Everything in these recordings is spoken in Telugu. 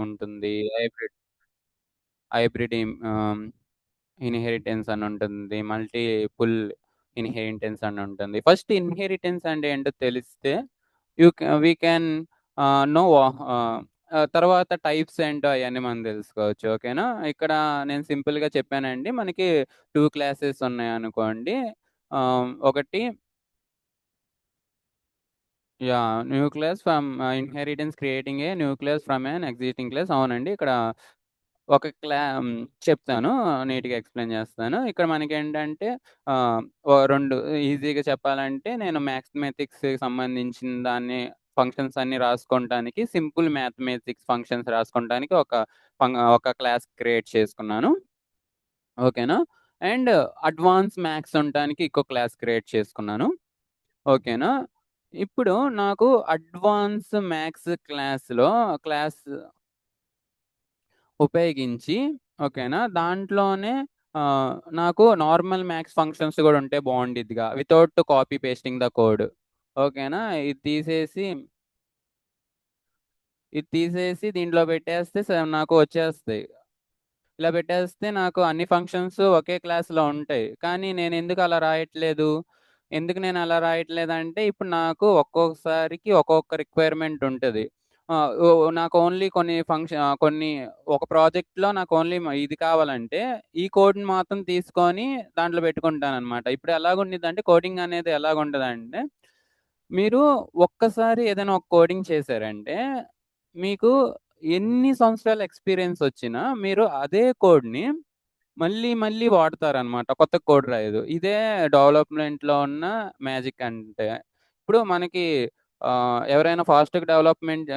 ఉంటుంది. హైబ్రిడ్ ఇన్‌హెరిటెన్స్ అని ఉంటుంది. మల్టిపుల్ ఇన్‌హెరిటెన్స్ అని ఉంటుంది. ఫస్ట్ ఇన్‌హెరిటెన్స్ అంటే ఏంటో తెలిస్తే వి క్యాన్ నో తర్వాత టైప్స్ ఏంటో అయన్నీ మనం తెలుసుకోవచ్చు. ఓకేనా? ఇక్కడ నేను సింపుల్‌గా చెప్పానండి. మనకి 2 క్లాసెస్ ఉన్నాయనుకోండి. ఒకటి nucleus from inheritance creating a nucleus from an existing class. అవునండి. ఇక్కడ ఒక చెప్తాను. నీట్‌గా ఎక్స్‌ప్లెయిన్ చేస్తాను. ఇక్కడ మనకేంటంటే ఆహ్, 2 ఈజీగా చెప్పాలంటే నేను మ్యాథమెటిక్స్‌కి సంబంధించిన దాన్ని ఫంక్షన్స్ అన్నీ రాసుకోవటానికి సింపుల్ మ్యాథమెటిక్స్ ఫంక్షన్స్ రాసుకోవటానికి ఒక క్లాస్ క్రియేట్ చేసుకున్నాను. ఓకేనా? అండ్ అడ్వాన్స్ మ్యాథ్స్ ఉండటానికి ఇంకో క్లాస్ క్రియేట్ చేసుకున్నాను. ఓకేనా? ఇప్పుడు నాకు అడ్వాన్స్ మ్యాథ్స్ క్లాస్ ఉపయోగించి ఓకేనా? దాంట్లోనే నాకు నార్మల్ మ్యాథ్స్ ఫంక్షన్స్ గూడా ఉంటే బావుండిద్దిగా. Without copy pasting the code. ఓకేనా? ఇది తీసేసి దీంట్లో పెట్టేస్తే నాకు వచ్చేస్తాయి. ఇలా పెట్టేస్తే నాకు అన్ని ఫంక్షన్స్ ఒకే క్లాస్‌లో ఉంటాయి. కానీ నేనెందుకు అలా రాయట్లేదు? ఎందుకు నేను అలా రాయట్లేదంటే, ఇప్పుడు నాకు ఒక్కొక్కసారికి ఒక్కొక్క రిక్వైర్‌మెంట్ ఉంటది. నాకు ఓన్లీ కొన్ని ఒక ప్రాజెక్ట్‌లో నాకు ఓన్లీ ఇది కావాలంటే, ఈ కోడ్‌ని మాత్రం తీసుకొని దాంట్లో పెట్టుకుంటాననమాట. ఇప్పుడు ఎలాగుండిద్దంటే కోడింగ్ అనేది ఎలాగుంటదంటే, మీరు ఒక్కసారి ఏదైనా ఒక కోడింగ్ చేశారంటే, మీకు ఎన్ని సంవత్సరాల ఎక్స్‌పీరియన్స్ ఒచ్చినా మీరు అదే కోడ్‌ని మళ్ళీ, మళ్ళీ వాడతారనమాట. కొత్త కోడ్ రాయరు. ఇదే డెవలప్‌మెంట్‌లో ఉన్న మ్యాజిక్ అంటే. ఇప్పుడు మనకి ఎవరైనా ఫాస్ట్‌గా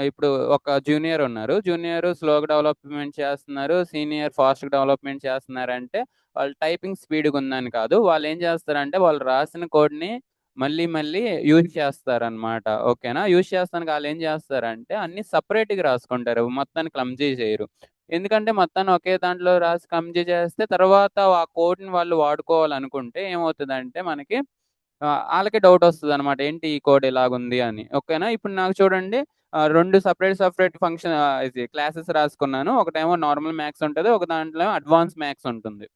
ఇప్పుడు ఒక జూనియర్ ఉన్నారు. జూనియర్ స్లోగా డెవలప్‌మెంట్ చేస్తున్నారు. సీనియర్ ఫాస్ట్‌గా డెవలప్‌మెంట్ చేస్తున్నారంటే, వాళ్ళు టైపింగ్ స్పీడ్‌గా ఉందని కాదు. వాళ్ళేం చేస్తారంటే, వాళ్ళు రాసిన కోడ్‌ని మళ్ళీ, మళ్ళీ యూజ్ చేస్తారనమాట. ఓకేనా? యూజ్ చేస్తానికి ఆళ్ళేం చేస్తారంటే, అన్నీ సెపరేట్‌గా రాసుకుంటారు. మొత్తాన్ని క్లమ్జీ చేయరు. ఎందుకంటే మొత్తాన్ని ఒకే దాంట్లో రాసి కంజీ చేస్తే తర్వాత ఆ కోడ్‌ని వాళ్ళు వాడుకోవాలనుకుంటే ఏమవుతదంటే మనకి ఆళ్ళకే డౌటొస్తదనమాట. ఏంటి ఈ కోడ్ ఇలాగుంది అని. ఓకేనా? ఇప్పుడు నాకు చూడండి 2 సెపరేట్ ఇది క్లాసెస్ రాసుకున్నాను. ఒకటేమో నార్మల్ మ్యాథ్స్ ఉంటది. ఒక దాంట్లో ఏమో అడ్వాన్స్ మ్యాథ్స్ ఉంటుంది.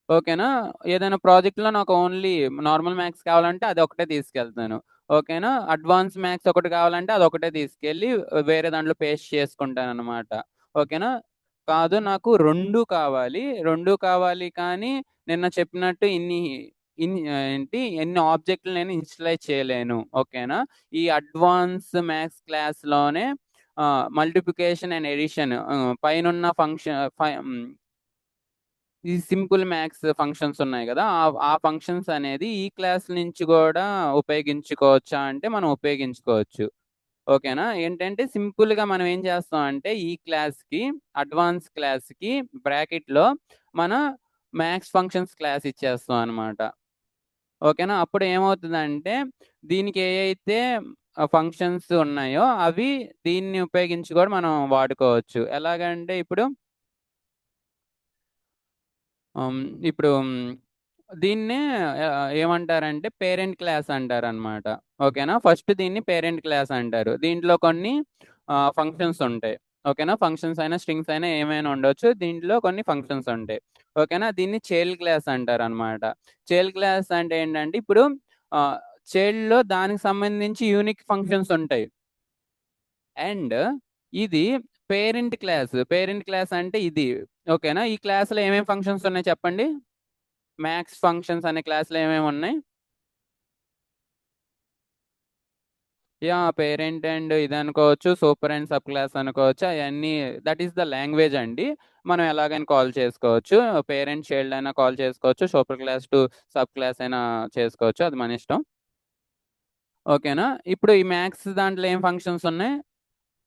ఓకేనా? ఏదైనా ప్రాజెక్ట్‌లో నాకు ఓన్లీ నార్మల్ మ్యాథ్స్ కావాలంటే అదొక్కటే తీసుకెళ్తాను. ఓకేనా? అడ్వాన్స్ మ్యాథ్స్ ఒకటి కావాలంటే అదొక్కటే తీసుకెళ్ళి వేరే దాంట్లో పేస్ట్ చేసుకుంటాననమాట. ఓకేనా? కాదు నాకు 2 కావాలి. 2 కావాలి కానీ నిన్న చెప్పినట్టు ఎన్ని ఆబ్జెక్ట్‌లు నేను ఇనిషియలైజ్ చేయలేను. ఓకేనా? ఈ అడ్వాన్స్ మ్యాథ్స్ క్లాస్‌లోనే మల్టిప్లికేషన్ అండ్ అడిషన్ పైనున్న ఈ సింపుల్ మ్యాథ్స్ ఫంక్షన్స్ ఉన్నాయి గదా! ఆ ఫంక్షన్స్ అనేది ఈ క్లాస్ నుంచి గూడా ఉపయోగించుకోవచ్చా అంటే మనం ఉపయోగించుకోవచ్చు. ఓకేనా? ఏంటంటే సింపుల్‌గా మనం ఏం చేస్తాం అంటే ఈ అడ్వాన్స్ క్లాస్‌కి బ్రాకెట్‌లో మన మ్యాథ్స్ ఫంక్షన్స్ క్లాస్ ఇచ్చేస్తాం అనమాట. ఓకేనా? అప్పుడు ఏమవుతదంటే దీనికి ఏయైతే ఫంక్షన్స్ ఉన్నాయో అవి దీన్ని ఉపయోగించి గూడా మనం వాడుకోవచ్చు. ఎలాగంటే హ్మ్. ఇప్పుడు దీన్నే ఏమంటారంటే పేరెంట్ క్లాస్ అంటారనమాట. ఓకేనా? ఫస్ట్ దీన్ని పేరెంట్ క్లాస్ అంటారు. దీంట్లో కొన్ని ఫంక్షన్స్ ఉంటాయి. ఓకేనా? ఫంక్షన్స్ అయినా, స్ట్రింగ్స్ అయినా ఏమైనా ఉండొచ్చు. దీంట్లో కొన్ని ఫంక్షన్స్ ఉంటాయి. ఓకేనా? దీన్ని చైల్డ్ క్లాస్ అంటారనమాట. చైల్డ్ క్లాస్ అంటే ఏంటంటే ఇప్పుడు ఆహ్, చైల్డ్‌లో దానికి సంబంధించి యూనిక్ ఫంక్షన్స్ ఉంటాయి. అండ్ ఇది పేరెంట్ క్లాస్. పేరెంట్ క్లాస్ అంటే ఇది. ఓకేనా? ఈ క్లాస్‌లో ఏమేం ఫంక్షన్స్ ఉన్నాయి చెప్పండి? మ్యాథ్స్ ఫంక్షన్స్ అనే క్లాస్‌లో ఏమేమున్నాయి? పేరెంట్ అండ్ ఇదనుకోవచ్చు. సూపర్ అండ్ సబ్ క్లాస్ అనుకోవచ్చు. అయన్నీ దట్ ఈస్ ద లాంగ్వేజ్ అండి. మనం ఎలాగైనా కాల్ చేసుకోవచ్చు. పేరెంట్, చైల్డ్ అయినా కాల్ చేసుకోవచ్చు. Super class to sub class అయినా చేసుకోవచ్చు. అది మన ఇష్టం. ఓకేనా? ఇప్పుడు ఈ మ్యాథ్స్ దాంట్లో ఏం ఫంక్షన్స్ ఉన్నాయి?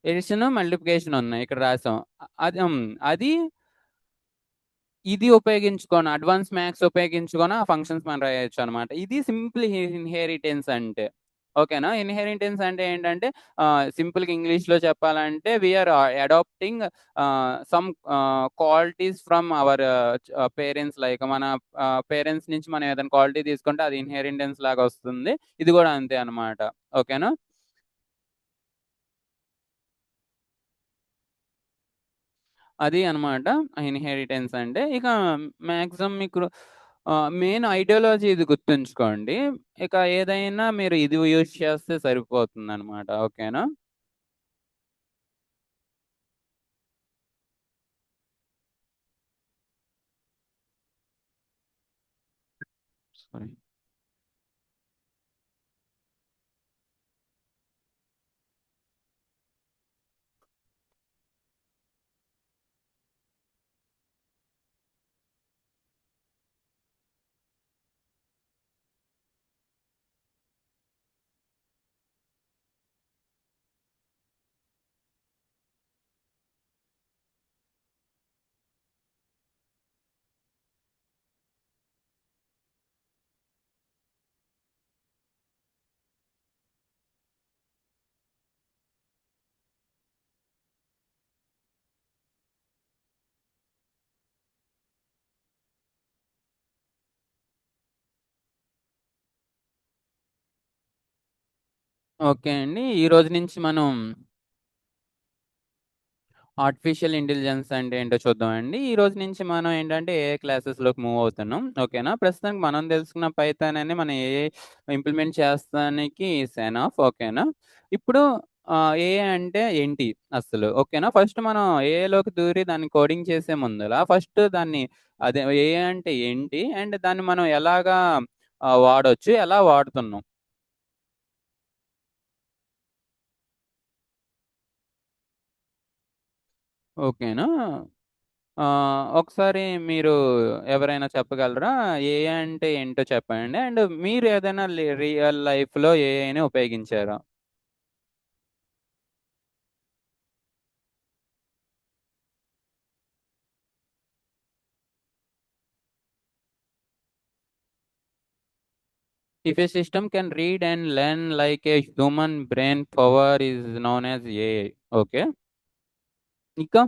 ఎడిషన్, మల్టిప్లికేషన్ ఉన్నాయి. ఇక్కడ రాసాం. అది అది ఇది ఉపయోగించుకొని అడ్వాన్స్ మ్యాథ్స్ ఉపయోగించుకొని ఆ ఫంక్షన్స్ మనం రాయొచ్చనమాట. ఇది సింపుల్ ఇన్‌హెరిటెన్స్ అంటే. ఓకేనా? ఇన్‌హెరిటెన్స్ అంటే ఏంటంటే సింపుల్‌గా ఇంగ్లీష్‌లో చెప్పాలంటే we are adapting qualities from our parents like మన పేరెంట్స్ నుంచి మనం ఏదైనా క్వాలిటీ తీసుకుంటే అది ఇన్‌హెరిటెన్స్ లాగా వస్తుంది. ఇది గూడా అంతే అనమాట. ఓకేనా? అది అనమాట ఇన్‌హెరిటెన్స్ అంటే. ఇక మాక్సిమం మీకు మెయిన్ ఐడియాలజీ ఇది గుర్తుంచుకోండి. ఇక ఏదైనా మీరు ఇది యూజ్ చేస్తే సరిపోతుందనమాట. ఓకేనా? సారీ. ఓకే అండి. ఈ రోజు నుంచి మనం ఆర్టిఫిషియల్ ఇంటెలిజెన్స్ అంటే ఏంటో చూద్దామండి. ఈ రోజు నుంచి మనం ఏంటంటే ఏఐ క్లాసెస్‌లోకి మూవ్ అవుతున్నాం. ఓకేనా? ప్రస్తుతానికి మనం తెలుసుకున్న పైథాన్ అని మనం ఏఐ ఇంప్లిమెంట్ చేస్తానికి ఈస్ ఎనఫ్. ఓకేనా? ఇప్పుడు ఏఐ అంటే ఏంటి అసలు? ఓకేనా? ఫస్ట్ మనం ఏఐలోకి దూరి దాన్ని కోడింగ్ చేసే ముందల ఫస్ట్ దాన్ని అదే ఏఐ అంటే ఏంటి? అండ్ దాన్ని మనం ఎలాగా వాడొచ్చు? ఎలా వాడుతున్నాం? ఓకేనా? ఒకసారి మీరు ఎవరైనా చెప్పగలరా? ఏఐ అంటే ఏంటో చెప్పండి. అండ్ మీరు ఏదైనా రియల్ లైఫ్‌లో ఏఐని ఉపయోగించారా? If a system can read and learn like a human brain power is known as AI. Okay. ఇంకా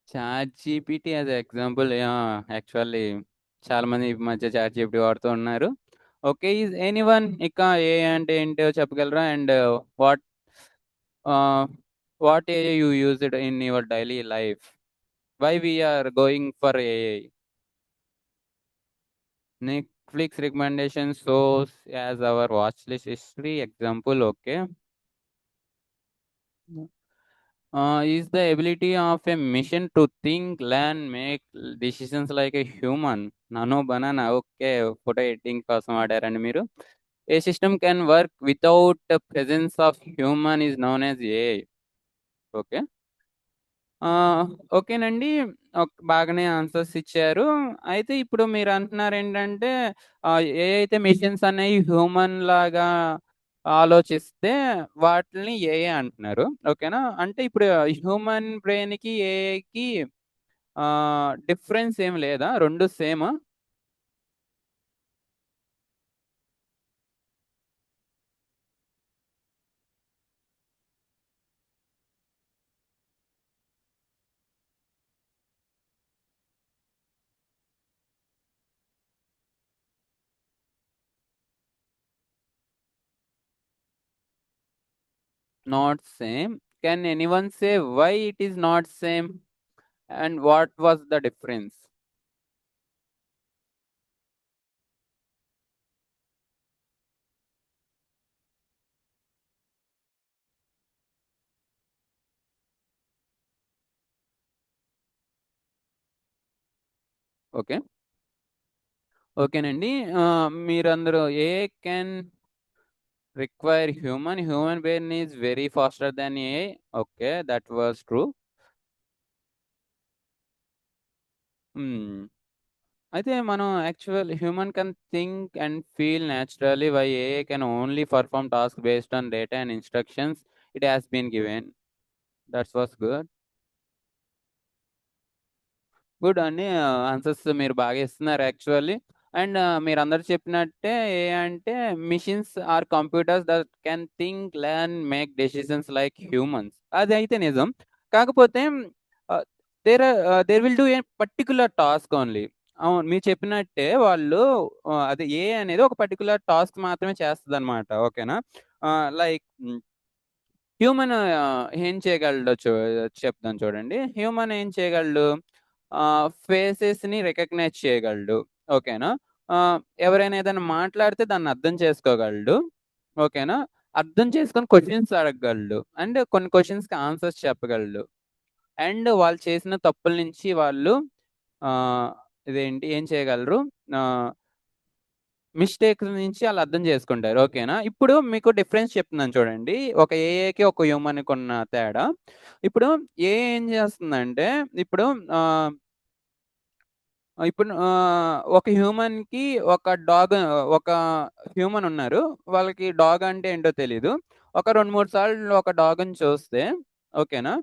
చాట్‌జీపీటీ యాస్ ఎగ్జాంపుల్ యాక్చువల్లీ చాలామంది ఈ మధ్య చాట్‌జీపీటీ వాడుతూ ఉన్నారు. ఓకే. ఈస్ ఎనీవన్ ఇక ఏఐ అంటే ఏంటో చెప్పగలరా? అండ్ వాట్ ఆహ్, what AI you used in your daily life? Why we are going for AI? Netflix recommendation shows as our watch list history example. Okay. Is the ability of a machine to think, learn, make decisions like a human. Nano banana. Okay. Photo editing కోసం వాడారండి మీరు. A system can work without the presence of human is known as AI. Okay. ఆ! ఓకేనండి. బాగానే ఆన్సర్స్ ఇచ్చారు. అయితే ఇప్పుడు మీరంటున్నారేంటంటే ఏ అయితే మెషిన్స్ అనేయి హ్యూమన్ లాగా ఆలోచిస్తే వాటిల్ని ఏఐ అంటున్నారు. ఓకేనా? అంటే ఇప్పుడు హ్యూమన్ బ్రెయిన్‌కి, ఏఐకి డిఫరెన్స్ ఏమి లేదా? 2 సేమా? Not same. Can anyone say why it is not same? And what was the difference? Okay. ఓకేనండి. మీరందరూ AI can require human brain is very faster than AI. Okay, that was true. Hmm. అయితే మనం actual human can think and feel naturally why AI can only perform task based on data and instructions it has been given. That's was good. Good అండి. ఆన్సర్స్ మీరు బాగా ఇస్తున్నారు యాక్చువల్లీ. అండ్ మీరందరూ చెప్పినట్టే అంటే machines or computers that can think, learn, make decisions like humans. అదైతే నిజం. కాకపోతే ah, there will do a particular task only. అవును. మీరు చెప్పినట్టే వాళ్ళు అది ఏఐ అనేది ఒక పర్టిక్యులర్ టాస్క్ మాత్రమే చేస్తదనమాట. ఓకేనా? లైక్ హ్యూమన్ ఏం చేయగలడో చెప్తాను చూడండి. హ్యూమన్ ఏం చేయగలడు? ఫేసెస్‌ని రికగ్నైజ్ చేయగలడు. ఓకేనా? ఆహ్, ఎవరైనా ఏదైనా మాట్లాడితే దాన్ని అర్థం చేసుకోగలడు. ఓకేనా? అర్థం చేసుకొని క్వెషన్స్ అడగగలడు. అండ్ కొన్ని క్వెషన్స్‌కి ఆన్సర్స్ చెప్పగలడు. అండ్ వాళ్ళు చేసిన తప్పుల నుంచి వాళ్ళు ఆహ్, ఇదేంటి ఏం చేయగలరు? ఆహ్, మిస్టేక్స్ నుంచి ఆళ్ళు అర్థం చేసుకుంటారు. ఓకేనా? ఇప్పుడు మీకు డిఫరెన్స్ చెప్తున్నాను చూడండి. ఒక ఏఐకి, ఒక హ్యూమన్‌కి ఉన్న తేడా. ఇప్పుడు ఏఐ ఏం చేస్తుందంటే, ఇప్పుడు ఆహ్, ఒక హ్యూమన్‌కి ఒక హ్యూమన్ ఉన్నారు. వాళ్ళకి డాగ్ అంటే ఏంటో తెలీదు. ఒక 2, 3 సార్లు ఒక డాగ్‌ని చూస్తే ఓకేనా?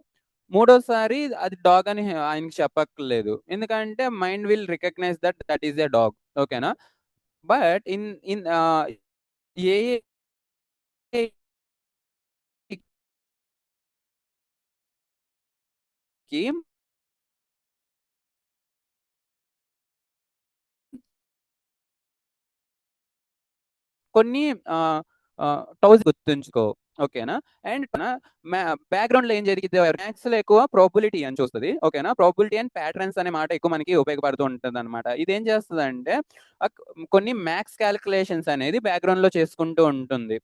మూడోసారి అది డాగ్ అని ఆయనకి చెప్పక్కర్లేదు. ఎందుకంటే mind will recognise that that is a dog. ఓకేనా? బట్ ఇన్ ఏఐకి కొన్ని ఆహ్, టౌస్ గుర్తుంచుకో. ఓకేనా? అండ్ మ్యా బ్యాక్‌గ్రౌండ్‌లో ఏం జరిగిద్ది మ్యాథ్స్‌లో ఎక్కువ ప్రాబబిలిటీ అని చూస్తది. ఓకేనా? ప్రాబబిలిటీ అండ్ ప్యాటర్న్స్ అనే మాట ఎక్కువ మనకి ఉపయోగపడుతూ ఉంటదనమాట. ఇదేం చేస్తదంటే ఆహ్, కొన్ని మ్యాథ్స్ కాలిక్యులేషన్స్ అనేది బ్యాక్‌గ్రౌండ్‌లో చేసుకుంటూ ఉంటుంది.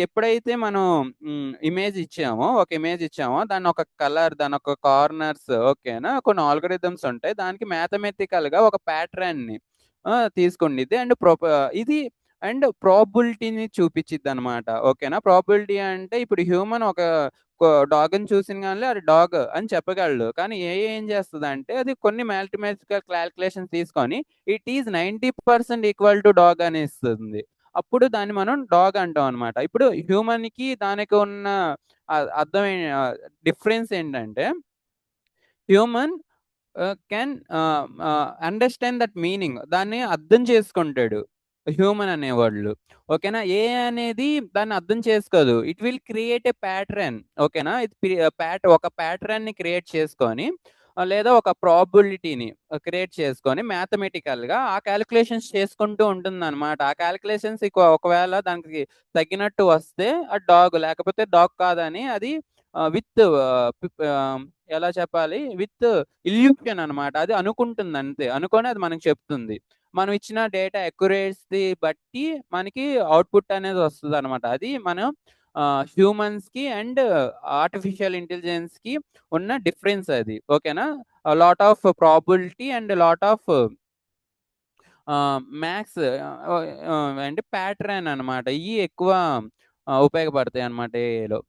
ఎప్పుడైతే మనం ఒక ఇమేజ్ ఇచ్చామో దాన్ని ఒక కలర్, దాని ఒక కార్నర్స్ ఓకేనా? కొన్ని ఆల్గోరిథమ్స్ ఉంటాయి. దానికి మ్యాథమెటికల్‌గా ఒక ప్యాటర్న్‌ని తీసుకుండిద్ది. ఇది అండ్ ప్రాబబిలిటీని చూపిచ్చిద్దనమాట. ఓకేనా? ప్రాబబిలిటీ అంటే ఇప్పుడు హ్యూమన్ ఒక డాగ్‌ని చూసినగానే అది డాగ్ అని చెప్పగలడు. కానీ ఏఐ ఏం చేస్తదంటే అది కొన్ని మ్యాథమెటికల్ కాలిక్యులేషన్స్ తీసుకొని it is 90% equal to dog అని ఇస్తుంది. అప్పుడు దాన్ని మనం డాగ్ అంటాం అనమాట. ఇప్పుడు హ్యూమన్‌కి దానికి ఉన్న అర్థం డిఫరెన్స్ ఏంటంటే human can understand that meaning. దాన్ని అర్థం చేసుకుంటాడు. హ్యూమన్ అనేవాళ్ళు. ఓకేనా? ఏఐ అనేది దాన్ని అర్థం చేసుకోదు. It will create a pattern. ఓకేనా? ఇది ఒక ప్యాటర్న్‌ని క్రియేట్ చేసుకొని లేదా ఒక ప్రాబబిలిటీని క్రియేట్ చేసుకొని మ్యాథమెటికల్‌గా ఆ కాలిక్యులేషన్స్ చేసుకుంటూ ఉంటుందనమాట. ఆ కాలిక్యులేషన్స్ ఒకవేళ దానికి తగ్గినట్టు వస్తే అది డాగ్ లేకపోతే డాగ్ కాదని అది ఆహ్, విత్ ఆహ్, పిప్ ఆహ్, ఎలా చెప్పాలి? విత్ ఇల్యూషన్ అనమాట. అది అనుకుంటుందంతే. అనుకోని అది మనకు చెప్తుంది. మనం ఇచ్చిన డేటా అక్యురసీ బట్టి మనకి ఔట్‌పుట్ అనేది వస్తదనమాట. అది మనం హ్యూమన్స్‌కి అండ్ ఆర్టిఫిషియల్ ఇంటెలిజెన్స్‌కి ఉన్న డిఫరెన్స్ అది. ఓకేనా? Lot of probability and lot of maths అంటే ప్యాటర్న్ అనమాట. ఇయి ఎక్కువ ఉపయోగపడతాయన్నమాట ఏఐలో.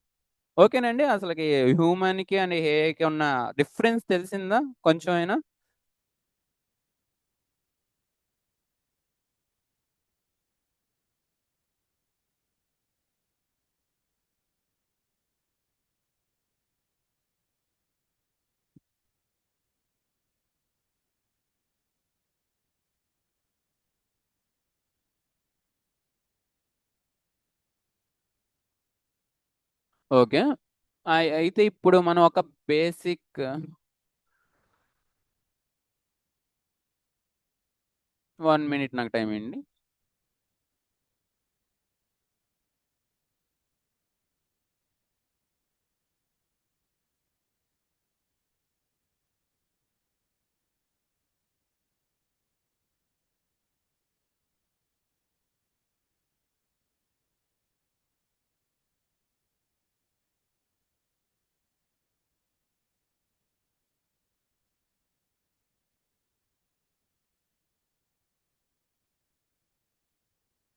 ఓకేనండి. అసలకి హ్యూమన్‌కి అండ్ ఏఐకి ఉన్న డిఫరెన్స్ తెలిసిందా కొంచెం అయినా? ఓకే. అయితే ఇప్పుడు మనం ఒక బేసిక్ 1 మినిట్ నాకు టైమ్ ఇయ్యండి.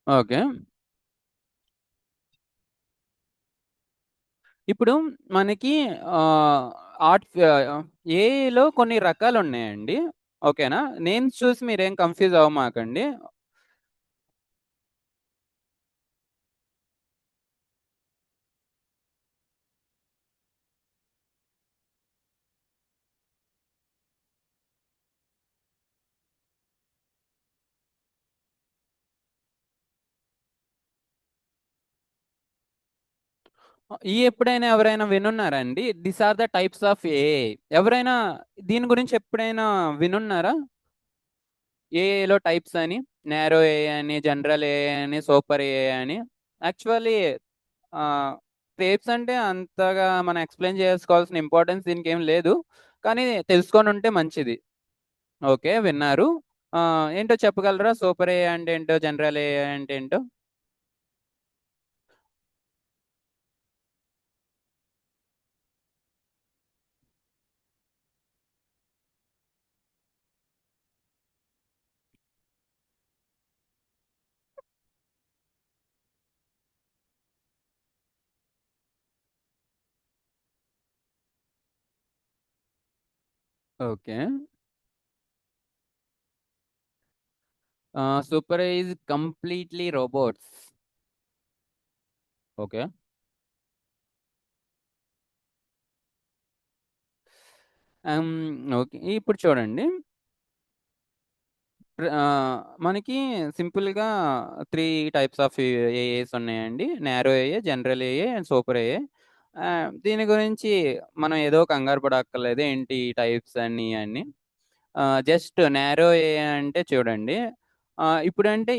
ఓకే. ఇప్పుడు మనకి ఆహ్, ఏఐలో కొన్ని రకాలున్నాయండి. ఓకేనా? నేమ్స్ చూసి మీరేం కన్‌ఫ్యూజ్ అవ్వమాకండి. ఎప్పుడైనా ఎవరైనా వినున్నారా అండి? This are the types of AI. ఎవరైనా దీని గురించి ఎప్పుడైనా వినున్నారా? ఏఐలో టైప్స్ అని, నారో ఏఐ అని, జనరల్ ఏఐ అని, సూపర్ ఏఐ అని. యాక్చువల్లీ టైప్స్ అంటే అంతగా మనం ఎక్స్ప్లెయిన్ చేసుకోవాల్సిన ఇంపార్టెన్స్ దీనికి ఏం లేదు. కానీ తెలుసుకొని ఉంటే మంచిది. ఓకే. విన్నారు. ఏంటో చెప్పగలరా? సూపర్ ఏఐ అంటే ఏంటో, జనరల్ ఏఐ అంటే ఏంటో? Okay. Super AI is completely robots. Okay. హ్మ్. ఓకే. ఇప్పుడు చూడండి. మనకి సింపుల్‌గా 3 టైప్స్ ఆఫ్ ఏఐస్ ఉన్నాయండి. Narrow AI, general AI and super AI. దీని గురించి మనం ఏదో కంగారు పడక్కర్లేదు. ఏంటి ఈ టైప్స్ అని ఇయన్నీ. జస్ట్ నారో ఏఐ అంటే చూడండి.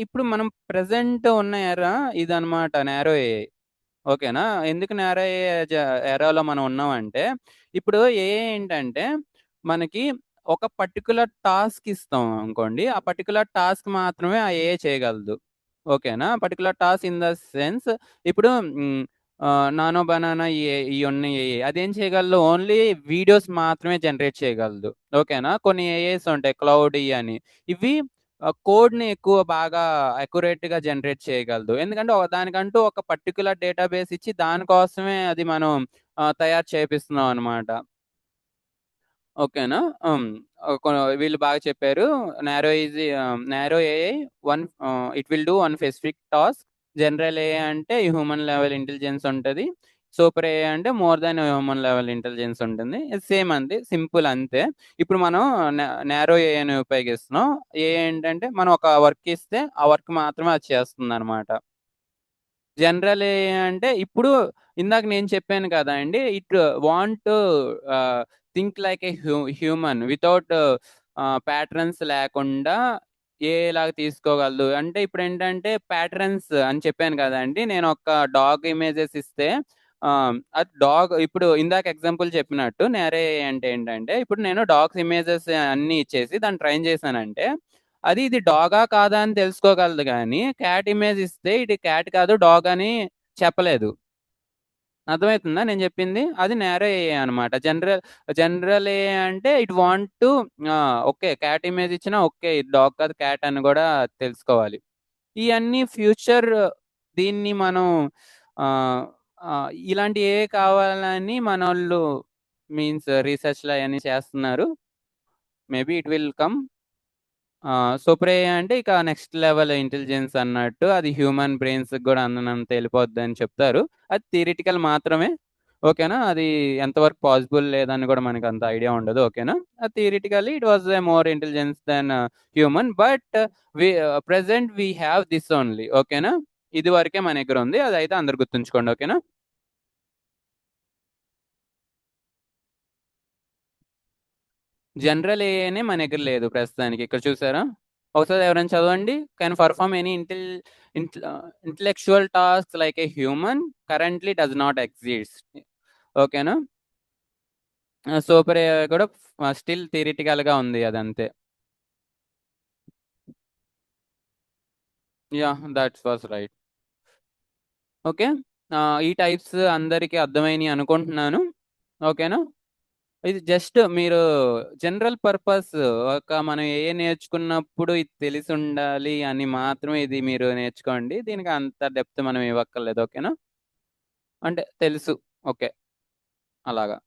ఇప్పుడు మనం ప్రెజెంట్ ఉన్న ఎరా ఇదనమాట నారో ఏఐ. ఓకేనా? ఎందుకు నారో ఏఐ ఎరాలో మనం ఉన్నామంటే, ఇప్పుడు ఏఐ ఏంటంటే, మనకి ఒక పర్టిక్యులర్ టాస్క్ ఇస్తాం అనుకోండి. ఆ పర్టిక్యులర్ టాస్క్ మాత్రమే ఆ ఏఐ చేయగలదు. ఓకేనా? Particular task in the sense ఇప్పుడు నానో బనానా ఇయున్న ఏఐ అదేం చేయగలదు? ఓన్లీ వీడియోస్ మాత్రమే జనరేట్ చేయగలదు. ఓకేనా? కొన్ని ఏఐస్ ఉంటాయి క్లౌడ్ అని. ఇవి కోడ్‌ని ఎక్కువ బాగా అక్యురేట్‌గా జనరేట్ చేయగలదు. ఎందుకంటే దానికంటూ ఒక పర్టిక్యులర్ డేటాబేస్ ఇచ్చి దాని కోసమే అది మనం తయారు చేపిస్తున్నాం అనమాట. ఓకేనా? హ్మ్. వీళ్ళు బాగా చెప్పారు. Narrow AI it will do one specific task. General AI అంటే హ్యూమన్ లెవెల్ ఇంటెలిజెన్స్ ఉంటది. సూపర్ ఏఐ అంటే more than human level intelligence ఉంటుంది. సేమ్ అంతే. సింపుల్ అంతే. ఇప్పుడు మనం నారో ఏఐని ఉపయోగిస్తున్నాం. ఏఐ ఏంటంటే మనం ఒక వర్క్ ఇస్తే ఆ వర్క్ మాత్రమే అది చేస్తుందనమాట. జనరల్ ఏఐ అంటే ఇప్పుడు ఇందాక నేను చెప్పాను కదండీ! It want to think like a human without patterns లేకుండా ఏఐలాగా తీసుకోగలదు. అంటే ఇప్పుడేంటంటే ప్యాటర్న్స్ అని చెప్పాను కదండీ! నేను ఒక డాగ్ ఇమేజెస్ ఇస్తే అది డాగ్ ఇప్పుడు ఇందాక ఎగ్జాంపుల్ చెప్పినట్టు నేరే అంటే ఏంటంటే ఇప్పుడు నేను డాగ్స్ ఇమేజెస్ అన్నీ ఇచ్చేసి దాన్ని ట్రైన్ చేశానంటే ఇది డాగా కాదా అని తెలుసుకోగలదు గానీ, క్యాట్ ఇమేజ్ ఇస్తే ఇది క్యాట్ కాదు డాగ్ అని చెప్పలేదు. అర్థమైతుందా నేను జెప్పింది? అది నారో ఏఐ అనమాట. జనరల్ ఏఐ అంటే it want to okay. Cat image ఇచ్చినా ఓకే. ఇది డాగ్ కాదు క్యాట్ అని గూడా తెలుసుకోవాలి. ఇయన్నీ ఫ్యూచర్ దీన్ని మనం ఇలాంటి ఏఐ కావాలని మనోళ్ళు మీన్స్ రీసెర్చ్‌లు అయన్నీ చేస్తున్నారు. Maybe it will come. Super AI అంటే ఇక నెక్స్ట్ లెవెల్ ఇంటెలిజెన్స్ అన్నట్టు. అది హ్యూమన్ బ్రెయిన్స్‌కి గూడా అందనంత ఎళ్ళిపోద్దని చెప్తారు. అది థియరిటికల్ మాత్రమే. ఓకేనా? అది ఎంతవరకు పాసిబుల్ లేదని గూడా మనకంత ఐడియా ఉండదు. ఓకేనా? Theoretically it was a more intelligence than human. But present we have this only. ఓకేనా? ఇది వరకే మన దగ్గరుంది. అదైతే అందరూ గుర్తుంచుకోండి. ఓకేనా? జనరల్ ఏఐనే మన దగ్గర లేదు ప్రస్తుతానికి. ఇక్కడ చూసారా? ఒకసారి ఎవరైనా చదవండి. Can perform any intellectual task like a human currently does not exist. ఓకేనా? సూపర్ ఏఐ కూడా స్టిల్ థియరిటికల్‌గా ఉంది అదంతే. Yeah! That was right. Okay. ఈ టైప్స్ అందరికి అర్థమైనయి అనుకుంటున్నాను. ఓకేనా? ఇది జస్ట్ మీరు జనరల్ పర్పస్ మనం ఏఐ నేర్చుకున్నప్పుడు ఇది తెలిసుండాలి అని మాత్రమే ఇది మీరు నేర్చుకోండి. దీనికి అంత డెప్త్ మనం ఇవ్వక్కర్లేదు. ఓకేనా? అంటే తెలుసు. ఓకే. అలాగా.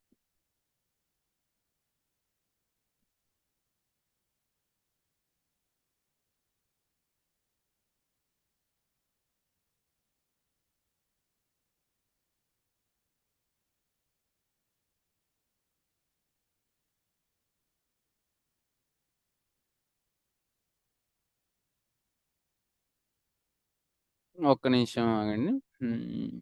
ఒక్క నిమిషం ఆగండి. హ్మ్.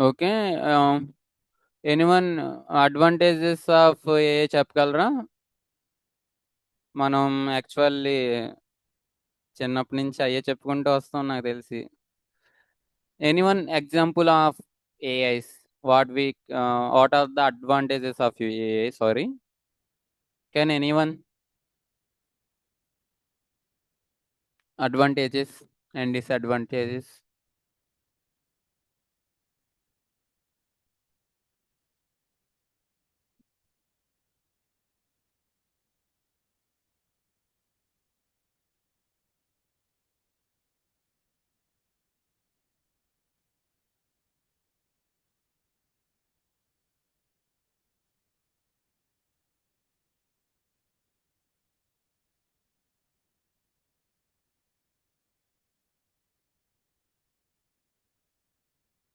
Okay. Anyone advantages of AI చెప్పగలరా? మనం యాక్చువల్లీ చిన్నప్పటి నుంచి అయ్యే చెప్పుకుంటూ వస్తాం నాకు తెలిసి. Anyone example of AIs, what are the advantages of AI? Sorry, can anyone advantages and disadvantages?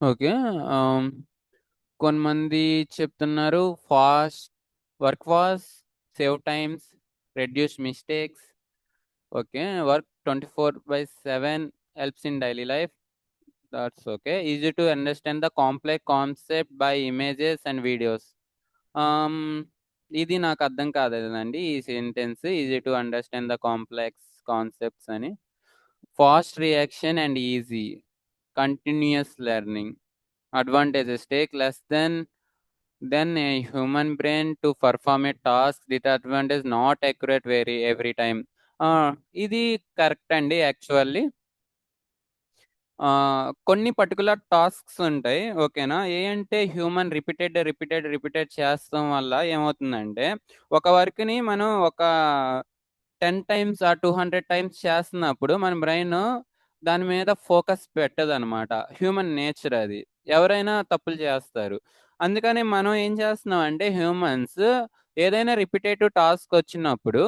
Okay. Um, కొంతమంది చెప్తున్నారు fast work fast, save times, reduce mistakes. Okay. Work 24/7 helps in daily life. That's okay. Easy to understand the complex concept by images and videos. Um, ఇది నాకు అర్థం కాలేదండి ఈ sentence. Easy to understand the complex concepts అని. Fast reaction and easy continuous learning. Advantages: take less than a human brain to perform a task. Disadvantage: not accurate every time. ఇది కరెక్ట్ అండి యాక్చువల్లీ. కొన్ని పర్టికులర్ టాస్క్స్ ఉంటాయి. ఓకేనా? అంటే హ్యూమన్ రిపీటెడ్ చేస్తాం వల్ల ఏమవుతుందంటే, ఒక వర్క్‌ని మనం ఒక 10 టైమ్స్ 200 టైమ్స్ చేస్తున్నప్పుడు మన బ్రెయిన్ దాని మీద ఫోకస్ పెట్టదనమాట. హ్యూమన్ నేచర్ అది. ఎవరైనా తప్పులు చేస్తారు. అందుకని మనం ఏం చేస్తున్నామంటే హ్యూమన్స్ ఏదైనా రిపిటేటివ్ టాస్క్ వచ్చినప్పుడు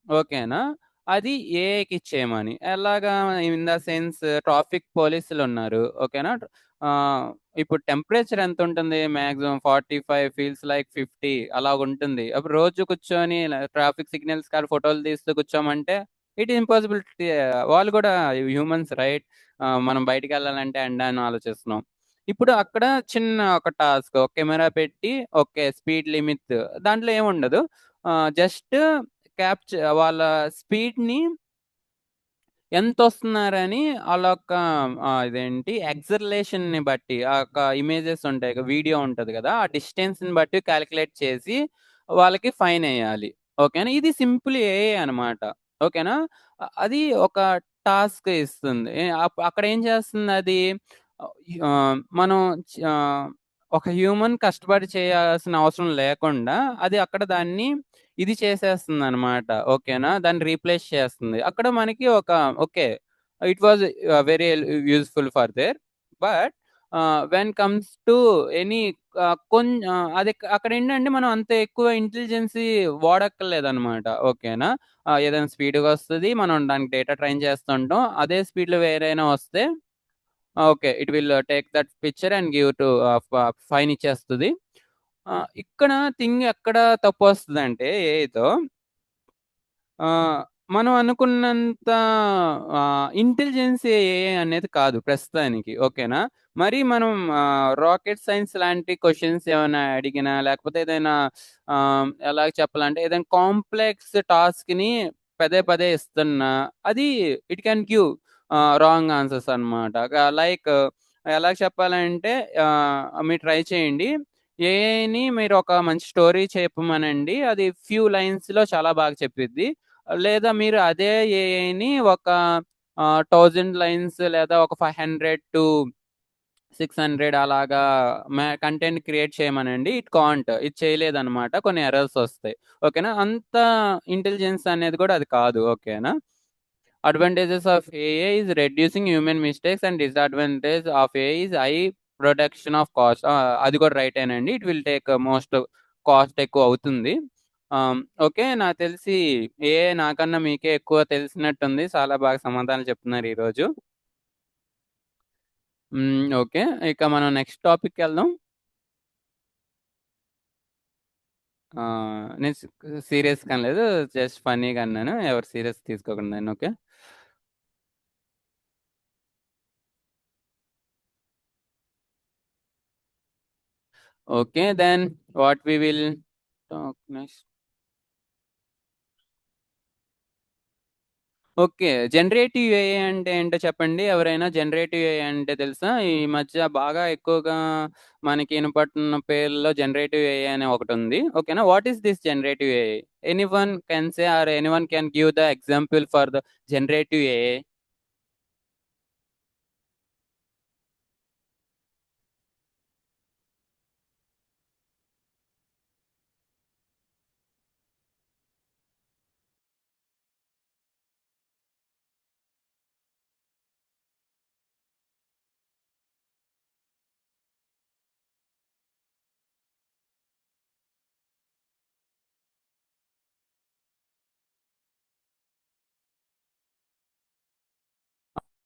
ఓకేనా? అది ఏఐకి ఇచ్చేయమని. ఎలాగా? ఇన్ ద సెన్స్ ట్రాఫిక్ పోలీసులున్నారు. ఓకేనా? ఆహ్, ఇప్పుడు టెంపరేచర్ ఎంతుంటుంది? మాక్సిమం 45 ఫీల్స్ లైక్ 50 అలాగుంటుంది. అప్పుడు రోజు కూర్చొని ట్రాఫిక్ సిగ్నల్స్ కాడ ఫోటోలు తీస్తూ కూర్చోమంటే ఇట్ ఈస్ ఇంపాసిబుల్. వాళ్ళు కూడా హ్యూమన్స్ రైట్? మనం బయటికెళ్ళాలంటే ఎండ అని ఆలోచిస్తున్నాం. ఇప్పుడు అక్కడ చిన్న ఒక టాస్క్ కెమెరా పెట్టి ఓకే. స్పీడ్ లిమిట్ దాంట్లో ఏముండదు. జస్ట్ వాళ్ళ స్పీడ్‌ని ఎంతొస్తున్నారని ఆళ్ళొక ఇదేంటి యాక్సలరేషన్‌ని బట్టి ఆ యొక్క ఇమేజెస్ ఉంటాయి. వీడియో ఉంటది గదా! ఆ డిస్టెన్స్‌ని బట్టి కాలిక్యులేట్ చేసి వాళ్ళకి ఫైనెయ్యాలి. ఓకేనా? ఇది సింపుల్ ఏఐ అనమాట. ఓకేనా? అది ఒక టాస్క్ ఇస్తుంది. అక్కడేం చేస్తుందది? మనం ఒక హ్యూమన్ కష్టపడి చేయాల్సిన అవసరం లేకుండా అది అక్కడ దాన్ని ఇది చేసేస్తుందనమాట. ఓకేనా? దాన్ని రీప్లేస్ చేస్తుంది. అక్కడ మనకి ఒక okay. It was very useful for their. But when comes to any అది అక్కడేంటంటే మనం అంత ఎక్కువ ఇంటెలిజెన్సీ వాడక్కర్లేదనమాట. ఓకేనా? ఏదైనా స్పీడ్‌గా వస్తది. మనం దానికి డేటా ట్రైన్ చేస్తుంటాం. అదే స్పీడ్‌లో వేరైనా వస్తే okay. It will take that picture and give to fine ఇచ్చేస్తది. ఇక్కడ థింగ్ ఎక్కడ తప్పొస్తదంటే ఏఐతో ఆహ్, మనం అనుకున్నంత ఇంటెలిజెన్స్ ఏఐ అనేది కాదు ప్రస్తుతానికి. ఓకేనా? మరి మనం రాకెట్ సైన్స్ లాంటి క్వెషన్స్ ఏమైనా అడిగినా, లేకపోతే ఏదైనా ఎలా చెప్పాలంటే ఏదైనా కాంప్లెక్స్ టాస్క్‌ని పదే పదే ఇస్తున్నా, అది it can give wrong answers అనమాట. లైక్ ఎలా చెప్పాలంటే మీరు ట్రై చేయండి. ఏఐని మీరు ఒక మంచి స్టోరీ చెప్పమనండి. అది ఫ్యూ లైన్స్‌లో చాలా బాగా చెప్పిద్ది. లేదా మీరు అదే ఏఐని ఒక 1000 లైన్స్ లేదా ఒక 500-600 అలాగా కంటెంట్ క్రియేట్ చేయమనండి. It can't. ఇది చేయలేదనమాట. కొన్ని ఎర్రర్స్ ఒస్తాయి. ఓకేనా? అంత ఇంటెలిజెన్స్ అనేది కూడా అది కాదు. ఓకేనా? Advantages of AI is reducing human mistakes and disadvantage of AI is high production of cost. అది కూడా రైటేనండి. It will take most cost ఎక్కువ అవుతుంది. ఓకే. నాకు తెలిసి ఏఐ నాకన్నా మీకే ఎక్కువ తెలిసినట్టుంది. చాలా బాగా సమాధానాలు చెప్తున్నారు ఈరోజు. ఓకే. ఇక మనం నెక్స్ట్ టాపిక్‌కెళ్దాం. నేను సీరియస్‌గా అనలేదు. జస్ట్ ఫన్నీగా అన్నాను. ఎవరు సీరియస్ తీసుకోకండి. Okay. Okay, then what we will talk next. Okay. Generative AI అంటే ఏంటో చెప్పండి? ఎవరైనా జనరేటివ్ ఏఐ అంటే తెలుసా? ఈ మధ్య బాగా ఎక్కువగా మనకి ఇనపడుతున్న పేర్లలో జనరేటివ్ ఏఐ అని ఒకటుంది. ఓకేనా? What is this generative AI? Anyone can say or anyone can give the example for the generative AI?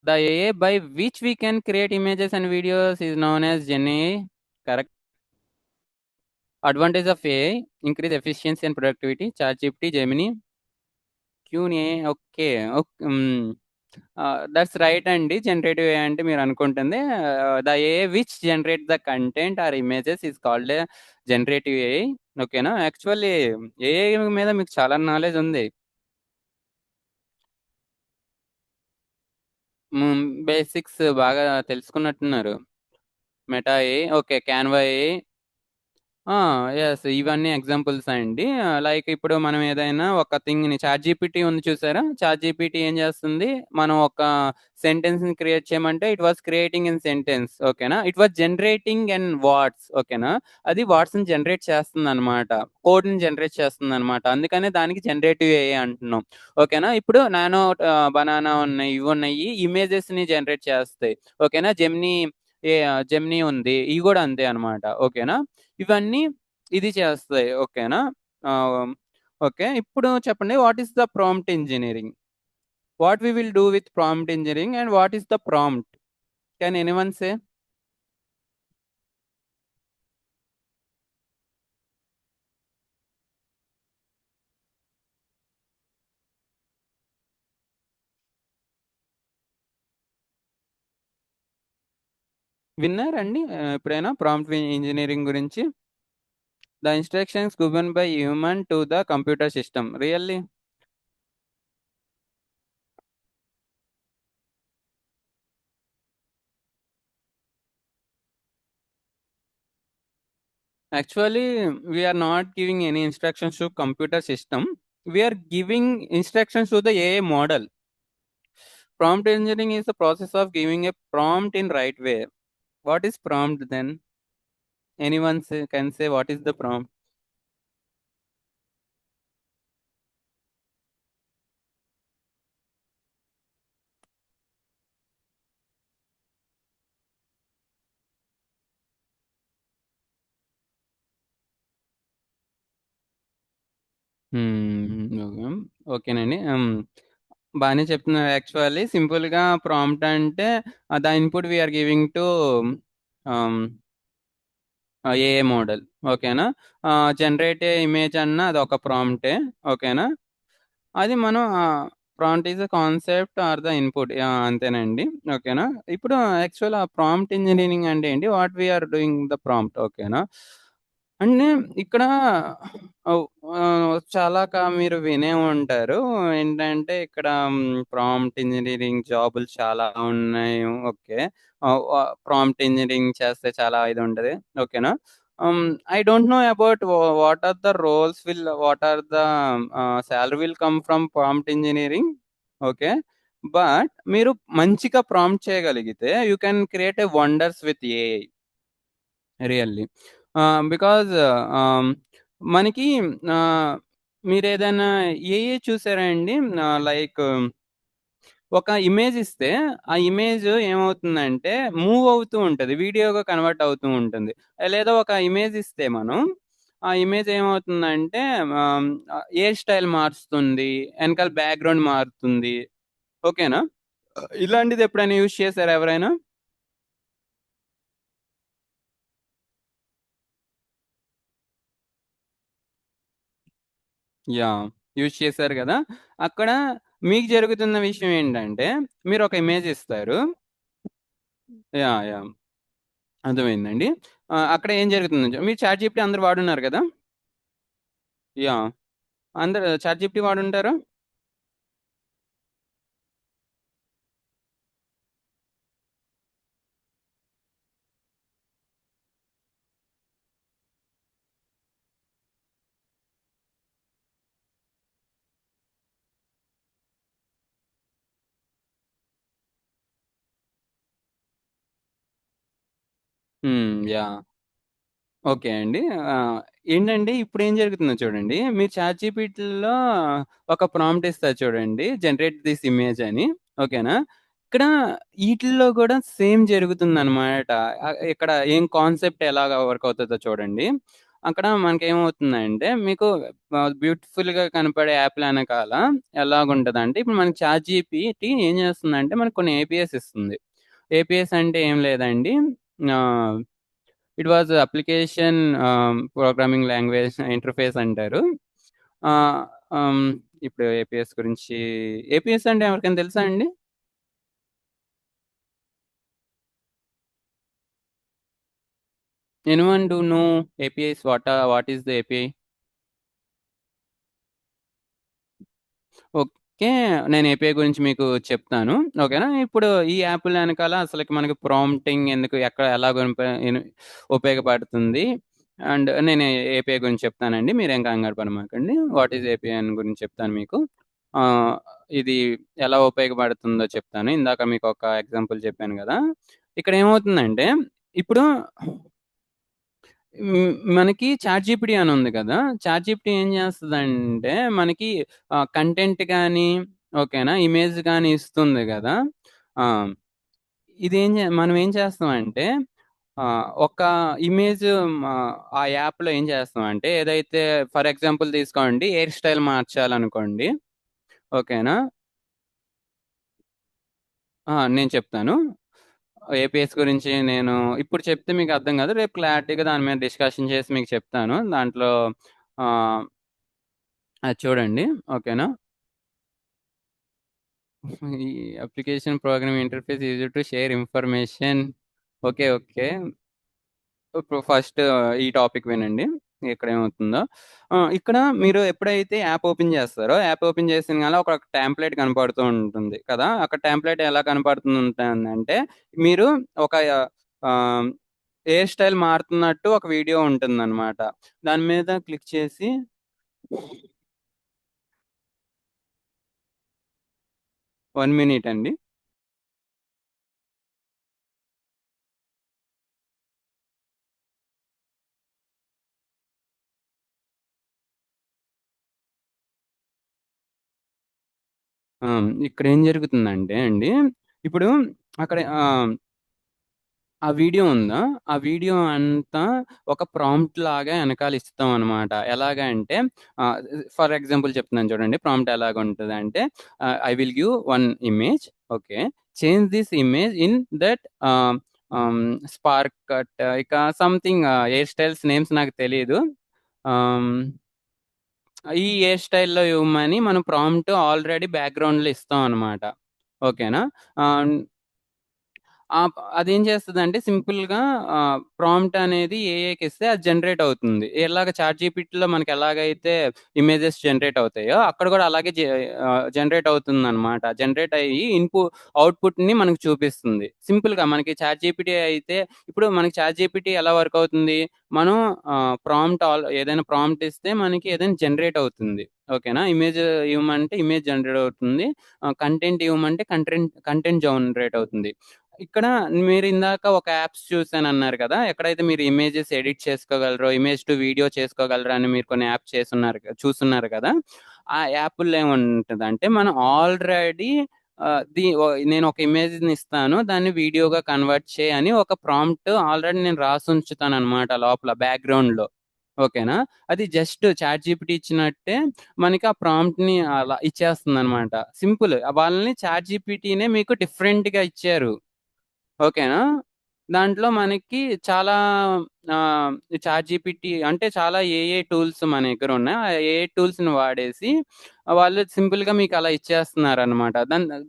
The AI by which we can create images and videos is known as Gen AI. Correct. Advantage of AI: increase efficiency and productivity. ChatGPT, Gemini, Q&A. Okay. That's right అండి. జనరేటివ్ ఏఐ అంటే మీరు అనుకుంటుంది the AI which generate the content are images is called a generative AI. ఓకేనా? యాక్చువల్లీ ఏఐ మీద మీకు చాలా నాలెడ్జ్ ఉంది. బేసిక్స్ బాగా తెలుసుకున్నట్టున్నారు. Meta AI, okay. Canva AI. Yes. ఇవన్నీ ఎగ్జాంపుల్స్ అండి. లైక్ ఇప్పుడు మనం ఏదైనా ఒక థింగ్‌ని చాట్‌జీపీటీ ఉంది చూసారా? చాట్‌జీపీటీ ఏం చేస్తుంది? మనం ఒక సెంటెన్స్‌ని క్రియేట్ చేయమంటే it was creating an sentence. ఓకేనా? It was generating an words. ఓకేనా? అది వర్డ్స్‌ని జనరేట్ చేస్తుందన్నమాట. కోడ్‌ని జనరేట్ చేస్తుందన్నమాట. అందుకనే దానికి జనరేటివ్ ఏఐ అంటున్నాం. ఓకేనా? ఇప్పుడు బనానా ఉన్నాయి, ఇవి ఉన్నాయి. ఇమేజెస్‌ని జనరేట్ చేస్తాయి. ఓకేనా? జెమినీ ఉంది. ఇవి కూడా అంతే అన్నమాట. ఓకేనా? ఇవన్నీ ఇది చేస్తాయి. ఓకేనా? ఆహ్, ఓకే. ఇప్పుడు చెప్పండి what is the prompt engineering? What we will do with prompt engineering and what is the prompt? Can anyone say? విన్నారండి ఎప్పుడైనా ప్రాంప్ట్ ఇంజినీరింగ్ గురించి? The instructions given by human to the computer system. Really? Actually, we are not giving any instructions to computer system. We are giving instructions to the AI model. Prompt engineering is the process of giving a prompt in right way. What is prompt then? Can say what is the prompt? Okay. ఓకేనండి. బానే చెప్తున్నారు. యాక్చువల్లీ సింపుల్‌గా ప్రాంప్ట్ అంటే the input we are giving to ah, AI model. ఓకేనా? జనరేట్ ఏ ఇమేజ్ అన్నా అదొక ప్రాంప్టే. ఓకేనా? అది మనం prompt is a concept or the input. అంతేనండి. ఓకేనా? ఇప్పుడు యాక్చువల్ ఆ ప్రాంప్ట్ ఇంజినీరింగ్ అంటే ఏంటి? What we are doing the prompt. ఓకేనా? అంటే ఇక్కడ మీరు వినే ఉంటారు. ఏంటంటే ఇక్కడ ప్రాంప్ట్ ఇంజినీరింగ్ జాబులు చాలా ఉన్నాయి. ఓకే. ప్రాంప్ట్ ఇంజినీరింగ్ చేస్తే చాలా ఇది ఉంటది. ఓకేనా? I don't know about what are the salary will come from prompt engineering. Okay. But మీరు మంచిగా ప్రాంప్ట్ చేయగలిగితే you can create a wonders with AI. Really. Because ah, మనకి ఆహ్, మీరేదైనా ఏఐ చూసారా అండి? లైక్ ఒక ఇమేజ్ ఇస్తే, ఆ ఇమేజ్ ఏమవుతుందంటే మూవ్ అవుతూ ఉంటది. వీడియోగా కన్వర్ట్ అవుతూ ఉంటుంది. లేదా ఒక ఇమేజ్ ఇస్తే మనం, ఆ ఇమేజ్ ఏమవుతుందంటే ఆహ్, హెయిర్ స్టైల్ మారుస్తుంది. ఎనకాల బ్యాక్‌గ్రౌండ్ మారుతుంది. ఓకేనా? ఇలాంటిది ఎప్పుడైనా యూజ్ చేసారా ఎవరైనా? యాహ్! యూజ్ చేశారు గదా! అక్కడ మీకు జరుగుతున్న విషయం ఏంటంటే, మీరొక ఇమేజ్ ఇస్తారు. యాహ్! అర్థమైందండి. అక్కడ ఏం జరుగుతుంది మీరు చాట్ జీపీటీ అందరూ వాడున్నారు కదా. యా, అందరు చాట్ జీపీటీ వాడుంటారా? యా, ఓకే అండి. ఏంటంటే ఇప్పుడేం జరుగుతుందో చూడండి. మీరు చాట్‌జీపీటీలో ఒక ప్రాంప్ట్ ఇస్తారు చూడండి. జనరేట్ థిస్ ఇమేజ్ అని. ఓకేనా? ఇక్కడ ఈటిల్లో కూడా సేమ్ జరుగుతుందనమాట. ఇక్కడ ఏం కాన్సెప్ట్ ఎలాగా వర్క్ అవుతదో చూడండి. అక్కడ మనకేమవుతుందంటే మీకు బ్యూటిఫుల్‌గా కనపడే యాప్‌ల ఎనకాల ఎలాగుంటదంటే ఇప్పుడు మనకి చాట్‌జీపీటీ ఏం చేస్తుందంటే మనకు కొన్ని ఏపీఎస్ ఇస్తుంది. ఏపీఎస్ అంటే ఏం లేదండి. ఆహ్ it was application programming language interface అంటారు. ఆహ్, హ్మ్. ఇప్పుడు ఏపీఎస్ గురించి ఏపీఎస్ అంటే ఎవరికైనా తెలుసా అండి? Anyone do know APIs what is the API? Okay. నేను ఏపీఐ గురించి మీకు చెప్తాను. ఓకేనా? ఇప్పుడు ఈ యాప్‌ల ఎనకాల అసలకి మనకి ప్రాంప్టింగ్ ఎందుకు, ఎక్కడ ఎలాగ ఉపయోగపడుతుంది. అండ్ నేను ఏపీఐ గురించి చెప్తానండి. మీరేం కంగారు పడమాకండి. వాట్ ఈస్ ఏపీఐ అని గురించి చెప్తాను మీకు. ఆహ్, ఇది ఎలా ఉపయోగపడుతుందో చెప్తాను. ఇందాక మీకు ఒక ఎగ్జాంపుల్ చెప్పాను గదా. ఇక్కడ ఏమవుతుందంటే ఇప్పుడు మనకి చాట్‌జీపీటీ అని ఉంది కదా. చాట్‌జీపీటీ ఏం చేస్తదంటే మనకి కంటెంట్ గాని, ఓకేనా, ఇమేజ్ గాని ఇస్తుంది గదా. ఆ! మనం ఏం చేస్తామంటే ఒక ఇమేజ్ ఆ యాప్‌లో ఏం చేస్తామంటే ఏదైతే ఫర్ ఎగ్జాంపుల్ తీసుకోండి, హెయిర్ స్టైల్ మార్చాలనుకోండి. ఓకేనా? నేను చెప్తాను. ఏపీఎస్ గురించి నేను ఇప్పుడు చెప్తే మీకు అర్థం కాదు. రేపు క్లారిటీగా దాని మీద డిస్కషన్ చేసి మీకు చెప్తాను. దాంట్లో ఆహ్, అది చూడండి. ఓకేనా? ఈ application programming interface used to share information. Okay. Okay. ఇప్పుడు ఫస్ట్ ఈ టాపిక్ వినండి. ఇక్కడ ఏమవుతుందో. ఇక్కడ మీరు ఎప్పుడైతే యాప్ ఓపెన్ చేస్తారో, యాప్ ఓపెన్ చేసినగానే ఒక టెంప్లేట్ కనపడుతూ ఉంటుంది కదా. అక్కడ టెంప్లేట్ ఎలా కనపడుతూ ఉంటుందంటే, మీరు ఒక ఆహ్, హెయిర్ స్టైల్ మారుతున్నట్టు ఒక వీడియో ఉంటుందన్నమాట. దాని మీద క్లిక్ చేసి 1 మినిట్ అండి. ఇక్కడేం జరుగుతుందంటే అండి, ఇప్పుడు అక్కడ ఆ వీడియో ఉందా? ఆ వీడియో అంతా ఒక ప్రాంప్ట్ లాగా ఎనకాల ఇస్తామనమాట. ఎలాగా అంటే ఆహ్, ఫర్ ఎగ్జాంపుల్ చెప్తున్నాను చూడండి. ప్రాంప్ట్ ఎలాగుంటదంటే I will give one image. Okay. Change this image in that ah, spark cut ఇక సంథింగ్ హెయిర్ స్టైల్స్ నేమ్స్ నాకు తెలీదు. ఆహ్, ఈ హెయిర్ స్టైల్‌లో ఇవ్వమని మనం ప్రాంప్ట్ ఆల్రెడీ బ్యాక్‌గ్రౌండ్‌లో ఇస్తామనమాట. ఓకేనా? ఆహ్ అదేం చేస్తదంటే సింపుల్‌గా ప్రాంప్ట్ అనేది ఏఐకిస్తే అది జనరేట్ అవుతుంది. ఎలాగ చాట్‌జీపీటీలో మనకెలాగైతే ఇమేజెస్ జనరేట్ అవుతాయో, అక్కడ కూడా అలాగే జనరేట్ అవుతుందనమాట. జనరేట్ అయ్యి అవుట్‌పుట్‌ని మనకు చూపిస్తుంది. సింపుల్‌గా మనకి చాట్‌జీపీటీ అయితే ఇప్పుడు మనకి చాట్‌జీపీటీ ఎలా వర్క్ అవుతుంది? మనం ఏదైనా ప్రాంప్ట్ ఇస్తే మనకి ఏదైనా జనరేట్ అవుతుంది. ఓకేనా? ఇమేజ్ ఇవ్వమంటే ఇమేజ్ జనరేట్ అవుతుంది. కంటెంట్ ఇవ్వమంటే కంటెంట్ జనరేట్ అవుతుంది. ఇక్కడ మీరిందాక ఒక యాప్స్ చూసానన్నారు కదా. ఎక్కడైతే మీరు ఇమేజెస్ ఎడిట్ చేసుకోగలరో, ఇమేజ్ టు వీడియో చేసుకోగలరో అని మీరు కొన్ని యాప్స్ చూసున్నారు కదా. ఆ యాపుల్లో ఏముంటదంటే మనం ఆల్రెడీ ఆహ్, ది ఒ నేను ఒక ఇమేజ్‌ని ఇస్తాను. దాన్ని వీడియోగా కన్వర్ట్ చేయి అని ఒక ప్రాంప్ట్ ఆల్రెడీ నేను రాసుంచుతాననమాట లోపల బ్యాక్‌గ్రౌండ్‌లో. ఓకేనా? అది జస్ట్ చాట్‌జీపీటీ ఇచ్చినట్టే మనకి ఆ ప్రాంప్ట్‌ని అలా ఇచ్చేస్తుందనమాట. సింపుల్. వాళ్ళని చాట్‌జీపీటీనే మీకు డిఫరెంట్‌గా ఇచ్చారు. ఓకేనా? దాంట్లో మనకి చాలా చాట్‌జీపీటీ అంటే చాలా ఏఐ టూల్స్ మన దగ్గరున్నాయి. ఆ ఏఐ టూల్స్‌ని వాడేసి వాళ్ళు సింపుల్‌గా మీకలా ఇచ్చేస్తున్నారనమాట.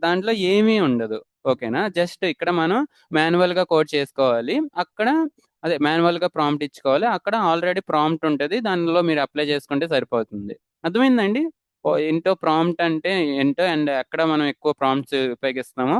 దాంట్లో ఏమీ ఉండదు. ఓకేనా? జస్ట్ ఇక్కడ మనం మాన్యువల్‌గా కోడ్ చేసుకోవాలి. అక్కడ అదే మాన్యువల్‌గా ప్రాంప్ట్ ఇచ్చుకోవాలి. అక్కడ ఆల్రెడీ ప్రాంప్ట్ ఉంటది. దానిలో మీరు అప్లై చేసుకుంటే సరిపోతుంది. అర్థమైందా అండి? ఏంటో ప్రాంప్ట్ అంటే ఏంటో అండ్ ఎక్కడ మనం ఎక్కువ ప్రాంప్ట్స్ ఉపయోగిస్తామో?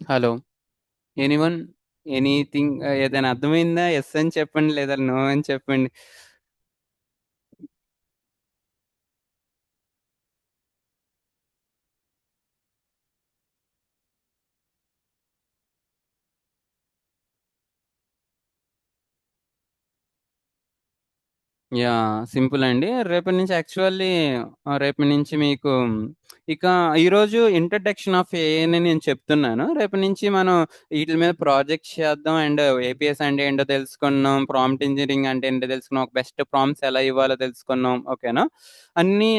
హలో! ఎనీవన్? ఎనీథింగ్ ఏదైనా అర్థమైందా? యెస్ అని చెప్పండి. లేదా నో అని చెప్పండి. యాహ్! సింపుల్ అండి. రేపటి నుంచి యాక్చువల్లీ రేపటి నుంచి మీకు ఇక ఈరోజు ఇంట్రడక్షన్ ఆఫ్ ఏఐ అని నేను చెప్తున్నాను. రేపటి నుంచి మనం ఈటిల మీద ప్రాజెక్ట్స్ చేద్దాం అండ్ ఏపీఎస్ అంటే ఏంటో తెలుసుకున్నాం. ప్రాంప్ట్ ఇంజినీరింగ్ అంటే ఏంటో తెలుసుకున్నాం. ఒక బెస్ట్ ప్రాంప్ట్స్ ఎలా ఇవ్వాలో తెలుసుకున్నాం. ఓకేనా? అన్నీ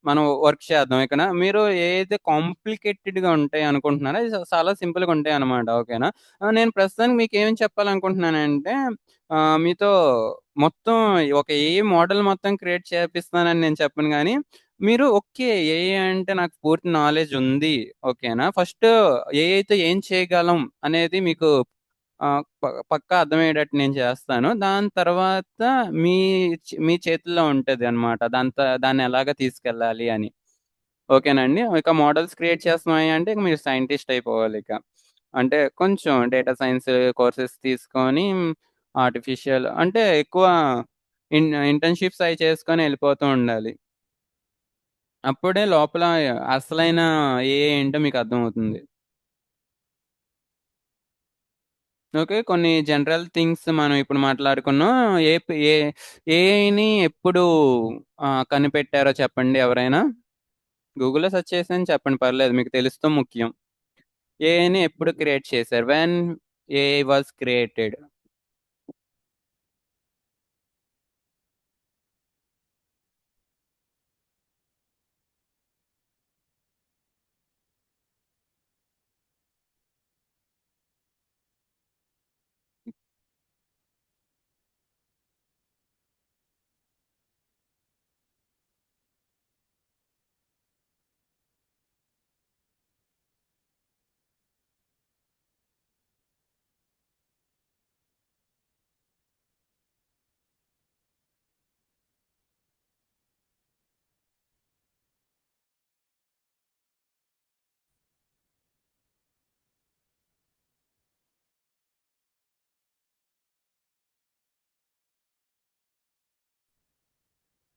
మనం వర్క్ చేద్దాం. ఓకేనా? మీరు ఏదైతే కాంప్లికేటెడ్‌గా ఉంటాయి అనుకుంటున్నారో అది చాలా సింపుల్‌గా ఉంటాయన్నమాట. ఓకేనా? నేను ప్రస్తుతానికి మీకేం చెప్పాలనుకుంటున్నానంటే మీతో మొత్తం ఒక ఏఐ మోడల్ మొత్తం క్రియేట్ చేపిస్తానని నేను చెప్పను గానీ, మీరు ఓకే. ఏఐ అంటే నాకు పూర్తి నాలెడ్జ్ ఉంది. ఓకేనా? ఫస్ట్ ఏఐతో ఏం చేయగలం అనేది మీకు పక్కా అర్థమయ్యేటట్టు నేను చేస్తాను. దాని తర్వాత మీ మీ చేతుల్లో ఉంటదనమాట. దాన్ని ఎలాగా తీసుకెళ్ళాలి అని. ఓకేనండి. ఇక మోడల్స్ క్రియేట్ చేస్తున్నాయి అంటే ఇక మీరు సైంటిస్ట్ అయిపోవాలిక. అంటే కొంచెం డేటా సైన్స్ కోర్సెస్ తీసుకొని ఆర్టిఫిషియల్ అంటే ఎక్కువ ఇంటర్న్‌షిప్స్ అయి చేసుకొని ఎళ్ళిపోతూ ఉండాలి. అప్పుడే లోపల అసలైన ఏఐ ఏంటో మీకు అర్థమవుతుంది. ఓకే. కొన్ని జనరల్ థింగ్స్ మనం ఇప్పుడు మాట్లాడుకున్నాం. ఏ ఏఐని ఎప్పుడు కనిపెట్టారో చెప్పండి ఎవరైనా? గూగుల్‌లో సెర్చ్ చేసైనా చెప్పండి పర్లేదు. మీకు తెలుస్తే ముఖ్యం. ఏఐని ఎప్పుడు క్రియేట్ చేశారు? When AI was created?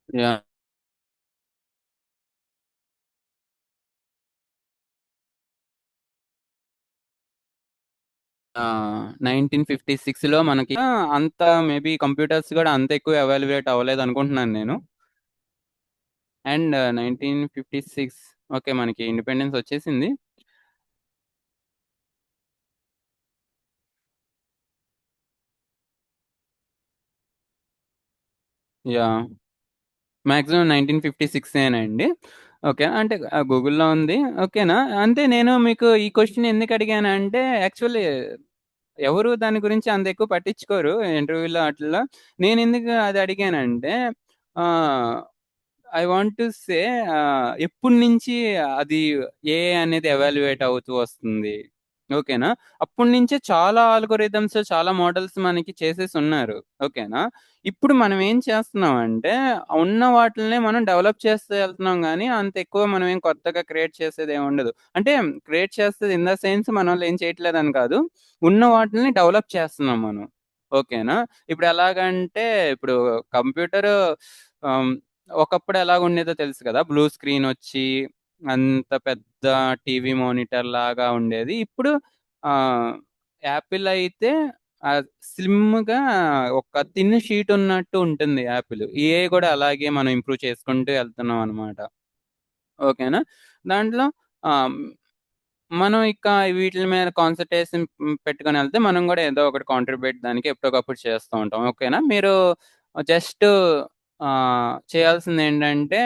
Yeah! 1956లో మనకి అంత మేబీ కంప్యూటర్స్ గూడా అంత ఎక్కువ ఎవాల్యుయేట్ అవ్వలేదనుకుంటున్నాను నేను. And 1956 okay. మనకి ఇండిపెండెన్స్ వచ్చేసింది. యాహ్! మాక్సిమం 1956 అండి. ఓకే. అంటే గూగుల్‌లో ఉంది. ఓకేనా? అంటే నేను మీకు ఈ క్వెషన్ ఎందుకు అడిగానంటే యాక్చువల్లీ ఎవరు దాని గురించి అంత ఎక్కువ పట్టించుకోరు ఇంటర్వ్యూలో ఆటిల్లో. నేనెందుకు అది అడిగానంటే ఆహ్, ఐ వాంట్ టు సే ఎప్పటినుంచి అది ఏఐ అనేది ఎవాల్యుయేట్ అవుతూ వస్తుంది. ఓకేనా? అప్పటినుంచే చాలా ఆల్గోరిథమ్స్, చాలా మోడల్స్ మనకి చేసేసున్నారు. ఓకేనా? ఇప్పుడు మనం ఏం చేస్తున్నామంటే, ఉన్న వాటిల్నే మనం డెవలప్ చేస్తూ ఎళ్తున్నాం గానీ, అంత ఎక్కువ మనం ఏం కొత్తగా క్రియేట్ చేసేదేమి ఉండదు. అంటే క్రియేట్ చేసేది ఇన్ ద సెన్స్ మనోళ్ళు ఏం చేయట్లేదని కాదు. ఉన్న వాటిల్ని డెవలప్ చేస్తున్నాం మనం. ఓకేనా? ఇప్పుడు ఎలాగంటే, ఇప్పుడు కంప్యూటరు ఆహ్, ఒకప్పుడు ఎలాగుండేదో తెలుసు కదా! బ్లూ స్క్రీనొచ్చి, అంత పెద్ద టీవీ మానిటర్‌లాగా ఉండేది. ఇప్పుడు ఆహ్, యాపిల్ అయితే స్లిమ్‌గా ఒక థిన్ షీట్ ఉన్నట్టు ఉంటుంది యాపిల్. ఏఐ కూడా అలాగే మనం ఇంప్రూవ్ చేసుకుంటూ ఎళ్తున్నాం అనమాట. ఓకేనా? దాంట్లో ఆహ్, మనం ఇక వీటిల మీద కాన్సంట్రేషన్ పెట్టుకొనెళ్తే మనం గూడా ఏదో ఒకటి కాంట్రిబ్యూట్ దానికి ఎప్పటికప్పుడు చేస్తూ ఉంటాం. ఓకేనా? మీరు జస్ట్ చేయాల్సిందేంటంటే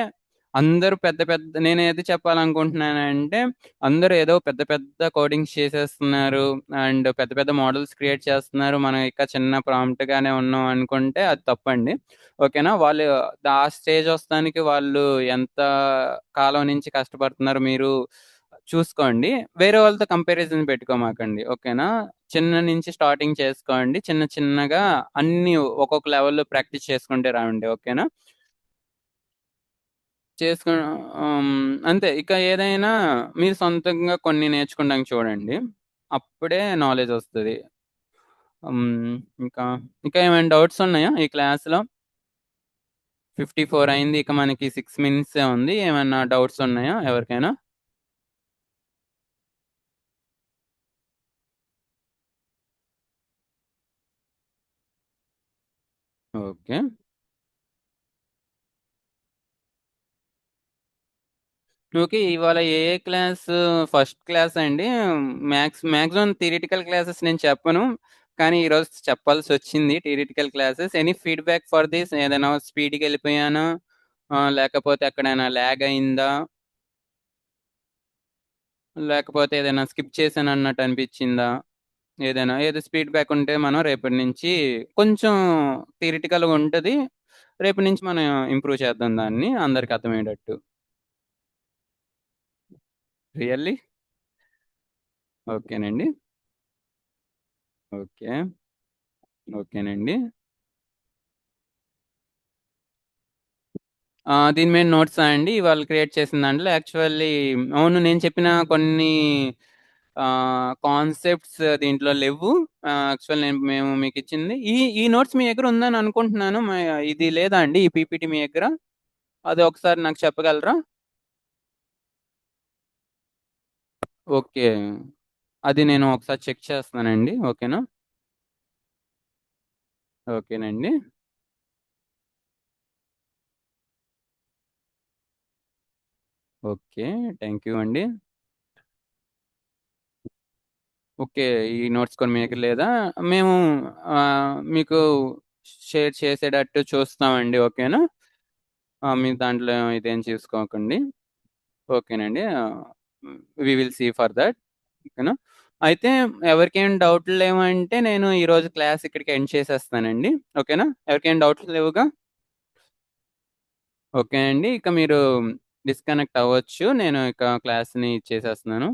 అందరూ పెద్ద పెద్ద నేనేది చెప్పాలనుకుంటున్నానంటే, అందరూ ఏదో పెద్ద పెద్ద కోడింగ్స్ చేసేస్తున్నారు. అండ్ పెద్ద పెద్ద మోడల్స్ క్రియేట్ చేస్తున్నారు. మనం ఇంకా చిన్న ప్రాంప్ట్ గానే ఉన్నాం అనుకుంటే అది తప్పండి. ఓకేనా? వాళ్ళు ఆ స్టేజ్ వస్తానికి వాళ్ళు ఎంత కాలం నుంచి కష్టపడుతున్నారు మీరు చూసుకోండి. వేరే వాళ్ళతో కంపారిజన్ పెట్టుకోమాకండి. ఓకేనా? చిన్న నుంచి స్టార్టింగ్ చేసుకోండి. చిన్న చిన్నగా అన్నీ ఒక్కొక్క లెవెల్‌లో ప్రాక్టీస్ చేసుకుంటే రాండి. ఓకేనా? చేసుకు అంతే. ఇక ఏదైనా మీరు సొంతంగా కొన్ని నేర్చుకోవడానికి చూడండి. అప్పుడే నాలెడ్జ్ వస్తది. హ్మ్. ఇంకా, ఇంకా ఏమైనా డౌట్స్ ఉన్నాయా ఈ క్లాస్‌లో? 54 అయింది. ఇక మనకి 6 మినిట్సే ఉంది. ఏమన్నా డౌట్స్ ఉన్నాయా ఎవరికైనా? ఓకే. ఓకే. ఇవాళ ఏ ఏ క్లాస్ ఫస్ట్ క్లాస్ అండి. మాక్సిమం థియరిటికల్ క్లాసెస్ నేను చెప్పను. కానీ ఈరోజు చెప్పాల్సొచ్చింది theoretical classes. Any feedback for this? ఏదైనా స్పీడ్‌గెళ్ళిపోయానా? లేకపోతే ఎక్కడైనా లాగ్ అయిందా? లేకపోతే ఏదైనా స్కిప్ చేశానన్నట్టు అనిపిచ్చిందా? ఏదో ఫీడ్‌బ్యాక్ ఉంటే మనం రేపటి నుంచి కొంచెం థియరిటికల్‌గా ఉంటది. రేపటి నుంచి మనం ఇంప్రూవ్ చేద్దాం దాన్ని అందరికి అర్థమయ్యేటట్టు. రియల్లీ? ఓకేనండి. ఓకే. ఓకేనండి. దీని మీద నోట్సా అండి? ఇవాళ క్రియేట్ చేసిన దాంట్లో యాక్చువల్లీ అవును. నేను చెప్పిన కొన్ని కాన్సెప్ట్స్ దీంట్లో లెవ్వు. యాక్చువల్ మేము మీకిచ్చింది. ఈ ఈ నోట్స్ మీ దగ్గర ఉందని అనుకుంటున్నాను. ఇది లేదా అండి? ఈ పీపీటీ మీ దగ్గర? అది ఒకసారి నాకు చెప్పగలరా? ఓకే. అది నేను ఒకసారి చెక్ చేస్తానండి. ఓకేనా? ఓకేనండి. ఓకే. థాంక్ యూ అండి. ఓకే. ఈ నోట్స్ కొన్ని మీ దగ్గర లేదా? మేము మీకు షేర్ చేసేటట్టు చూస్తామండి. ఓకేనా? మీరు దాంట్లో ఇదేం చూసుకోకండి. ఓకేనండి. We will see for that. ఓకేనా? అయితే ఎవరికేం డౌట్లు లేవంటే నేను ఈరోజు క్లాస్ ఇక్కడికి ఎండ్ చేసేస్తానండి. ఓకేనా? ఎవరికేం డౌట్స్ లేవుగా? ఓకే అండి. ఇక మీరు డిస్కనెక్ట్ అవ్వచ్చు. నేను ఇక క్లాస్‌ని ఇచ్చేసేస్తున్నాను.